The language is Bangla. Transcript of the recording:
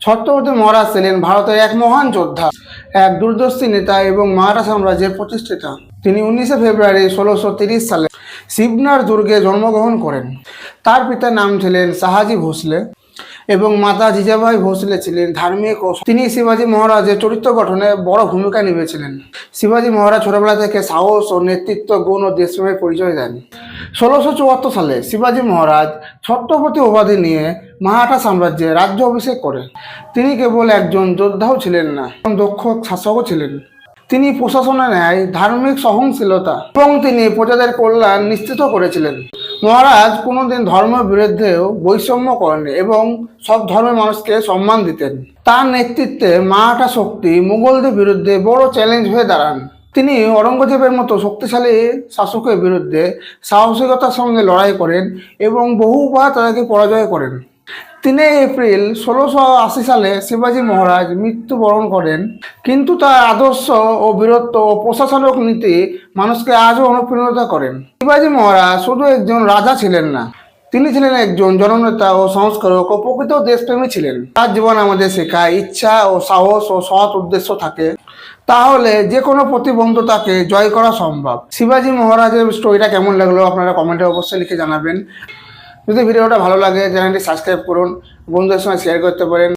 ছত্রপতি মহারাজ ছিলেন ভারতের এক মহান যোদ্ধা, এক দূরদর্শী নেতা এবং মারাঠা সাম্রাজ্যের প্রতিষ্ঠাতা। তিনি 19শে ফেব্রুয়ারি 1630 সালে শিবনার দুর্গে জন্মগ্রহণ করেন। তার পিতার নাম ছিলেন শাহাজি ভোসলে এবং মাতা জিজাবাই ভোসলে ছিলেন ধার্মিক ও তিনি শিবাজী মহারাজের চরিত্র গঠনে বড় ভূমিকা নিয়েছিলেন। শিবাজী মহারাজ ছোটবেলা থেকে সাহস ও নেতৃত্ব গুণ ও দেশপ্রেমের পরিচয় দেন। 1674 সালে শিবাজী মহারাজ ছত্রপতি উপাধি নিয়ে মারাঠা সাম্রাজ্যে রাজ্য অভিষেক করেন। তিনি কেবল একজন যোদ্ধাও ছিলেন না, দক্ষ শাসকও ছিলেন। তিনি প্রশাসনে ন্যায়, ধার্মিক সহনশীলতা এবং তিনি প্রজাদের কল্যাণ নিশ্চিত করেছিলেন। মহারাজ কোনোদিন ধর্মের বিরুদ্ধেও বৈষম্য করেননি এবং সব ধর্মের মানুষকে সম্মান দিতেন। তার নেতৃত্বে মারাঠা শক্তি মুঘলদের বিরুদ্ধে বড় চ্যালেঞ্জ হয়ে দাঁড়ান। তিনি অরঙ্গজেবের মতো শক্তিশালী শাসকের বিরুদ্ধে সাহসিকতার সঙ্গে লড়াই করেন এবং বহুবার তাদেরকে পরাজয় করেন। 3 এপ্রিল 1680 সালে শিবাজী মহারাজ মৃত্যুবরণ করেন, কিন্তু তার আদর্শ ও বীরত্ব ও প্রশাসনিক নীতি মানুষকে আজও অনুপ্রাণিত করেন। শিবাজী মহারাজ শুধু একজন রাজা ছিলেন না, তিনি ছিলেন একজন জননেতা ও সংস্কারক ও প্রকৃত দেশপ্রেমী ছিলেন। তার জীবন আমাদের শেখায়, ইচ্ছা ও সাহস ও সৎ উদ্দেশ্য থাকে তাহলে যে কোনো প্রতিবন্ধতাকে জয় করা সম্ভব। শিবাজী মহারাজের স্টোরিটা কেমন লাগলো আপনারা কমেন্টে অবশ্যই লিখে জানাবেন। যদি ভিডিওটা ভালো লাগে চ্যানেলটি সাবস্ক্রাইব করুন, বন্ধুদের সঙ্গে শেয়ার করতে পারেন।